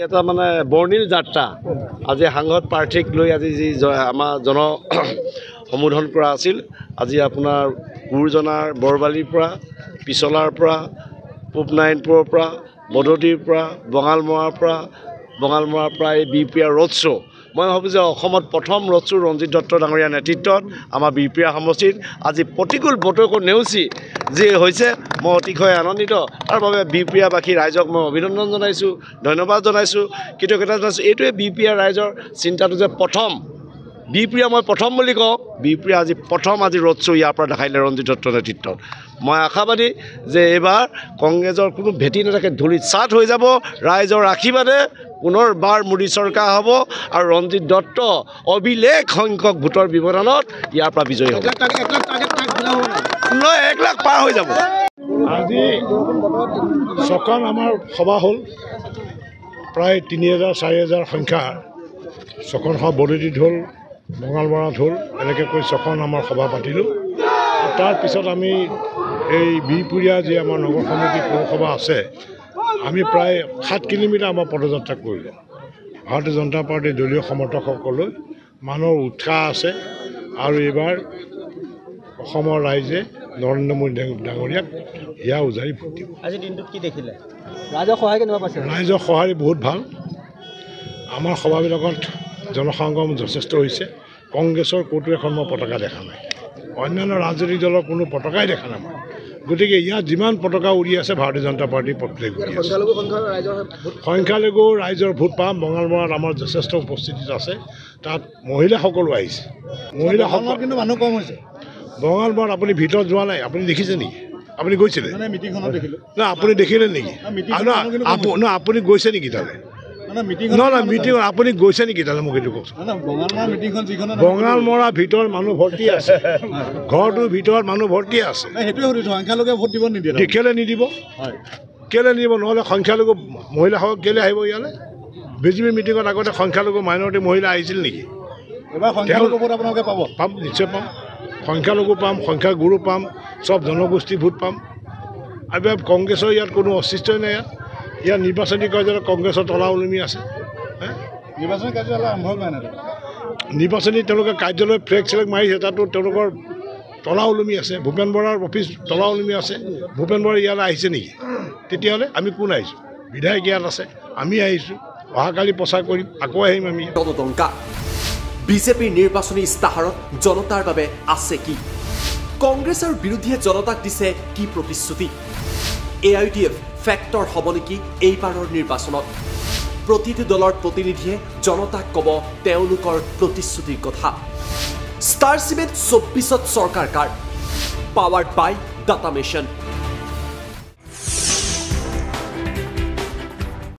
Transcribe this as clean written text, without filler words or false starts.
এটা মানে বৰ্ণিল যাত্ৰা আজি সাংসদ প্ৰাৰ্থীক লৈ আজি যি আমাৰ জন সম্বোধন কৰা আছিল আজি আপোনাৰ গুৰজনাৰ বৰবালিৰ পৰা পিছলাৰ পৰা পূব নাৰায়ণপুৰৰ পৰা বদতিৰ পৰা বঙালমৰাৰ পৰা এই বিপিআৰ ৰোড শ্ব' মই ভাবোঁ যে অসমত প্ৰথম ৰোড শ্ব' ৰঞ্জিত দত্ত ডাঙৰীয়াৰ নেতৃত্বত আমাৰ বিপিআৰ সমষ্টিত আজি প্ৰতিকূল বতৰকো নেওচি যি হৈছে মই অতিশয় আনন্দিত তাৰ বাবে বিপিআৰবাসী ৰাইজক মই অভিনন্দন জনাইছোঁ ধন্যবাদ জনাইছোঁ কৃতজ্ঞতা জনাইছোঁ এইটোৱে বিপিআৰ ৰাইজৰ চিন্তাটো যে প্ৰথম বিপিআৰ মই প্ৰথম বুলি কওঁ বিপিআৰ আজি প্ৰথম ৰোড শ্ব' ইয়াৰ পৰা দেখাইলে ৰঞ্জিত দত্তৰ নেতৃত্বত মই আশাবাদী যে এইবাৰ কংগ্ৰেছৰ কোনো ভেটি নাথাকে ধূলিত চাট হৈ যাব ৰাইজৰ আশীৰ্বাদে পুনৰবাৰ মোদী চৰকাৰ হ'ব আৰু ৰঞ্জিত দত্ত অভিলেখ সংখ্যক ভোটৰ ব্যৱধানত ইয়াৰ পৰা বিজয়ী হ'ব 1 লাখ পাৰ হৈ যাব আজি ছখন আমাৰ সভা হ'ল প্ৰায় 3000-4000 সংখ্যাৰ ছখন সভা বদতিত হ'ল বঙালমৰাত হ'ল এনেকৈ কৈ ছখন আমাৰ সভা পাতিলোঁ তাৰপিছত আমি এই বিহপুৰীয়া যি আমাৰ নগৰ সমিতি পৌৰসভা আছে আমি প্ৰায় 7 কিলোমিটাৰ আমাৰ পদযাত্ৰা কৰিলোঁ ভাৰতীয় জনতা পাৰ্টীৰ দলীয় সমৰ্থকসকললৈ মানুহৰ উৎসাহ আছে আৰু এইবাৰ অসমৰ ৰাইজে নৰেন্দ্ৰ মোদী ডাঙৰীয়াক হিয়া উজাৰি ভোট দিব আজি দিনটোত কি দেখিলে ৰাইজৰ সহায় কেনেকুৱা পাইছে ৰাইজৰ সহায় বহুত ভাল আমাৰ সভাবিলাকত জনসংগম যথেষ্ট হৈছে কংগ্ৰেছৰ ক'তো এখন মই পতাকা দেখা নাই অন্যান্য ৰাজনৈতিক দলৰ কোনো পতাকাই দেখা নাই গতিকে ইয়াত যিমান পতাকা উৰি আছে ভাৰতীয় জনতা পাৰ্টীৰ পতাকা উৰি আছে সংখ্যালঘু ৰাইজৰ ভোট পাম বঙালমৰাত আমাৰ যথেষ্ট উপস্থিতিত আছে তাত মহিলাসকলো আহিছে মহিলাসকল কিন্তু মানুহ কম হৈছে বঙালমৰাত আপুনি ভিতৰত যোৱা নাই আপুনি দেখিছে নেকি আপুনি গৈছিলে মিটিংখনত দেখিলোঁ না আপুনি দেখিলে নেকি না আপুনি গৈছে নেকি তালৈ নহয় মিটিং আপুনি গৈছে নেকি তালৈ মোক এইটো কওকচোন বঙালমৰা ভিতৰত মানুহ ভৰ্তি আছে ঘৰটোৰ ভিতৰত মানুহ ভৰ্তি আছে সংখ্যালঘুৱে ভোট দিব নিদিয়ে কেলৈ নিদিব নহ'লে সংখ্যালঘু মহিলাসকল কেলৈ আহিব ইয়ালৈ বিজেপি মিটিঙত আগতে সংখ্যালঘু মাইনৰিটি মহিলা আহিছিল নেকি আপোনালোকে পাম নিশ্চয় পাম সংখ্যালঘু পাম সংখ্যাগুৰু পাম চব জনগোষ্ঠী ভোট পাম আৰু কংগ্ৰেছৰ ইয়াত কোনো অস্তিত্বই নাই ইয়াত নিৰ্বাচনী কাৰ্যালয় কংগ্ৰেছৰ তলা ওলমি আছে নিৰ্বাচনী কাৰ্যালয় আৰম্ভ কৰা নাই নিৰ্বাচনী তেওঁলোকে কাৰ্যালয় ফ্লেগ চেলেগ মাৰিছে তাতো তেওঁলোকৰ তলা ওলমি আছে ভূপেন বৰাৰ অফিচ তলা ওলমি আছে ভূপেন বৰা ইয়ালৈ আহিছে নেকি তেতিয়াহ'লে আমি কোন আহিছোঁ বিধায়ক ইয়াত আছে আমি আহিছোঁ অহাকালি প্ৰচাৰ কৰিম আকৌ আহিম আমি বিজেপিৰ নিৰ্বাচনী ইস্তাহাৰত জনতাৰ বাবে আছে কি কংগ্ৰেছৰ বিৰুদ্ধে জনতাক দিছে কি প্ৰতিশ্ৰুতি AIUDF ফেক্টৰ হ'ব নেকি এইবাৰৰ নিৰ্বাচনত প্ৰতিটো দলৰ প্ৰতিনিধিয়ে জনতাক ক'ব তেওঁলোকৰ প্ৰতিশ্ৰুতিৰ কথা ষ্টাৰ চিমেণ্ট 24ত চৰকাৰ কাৰ পাৱাৰ্ড বাই ডাটা মিছন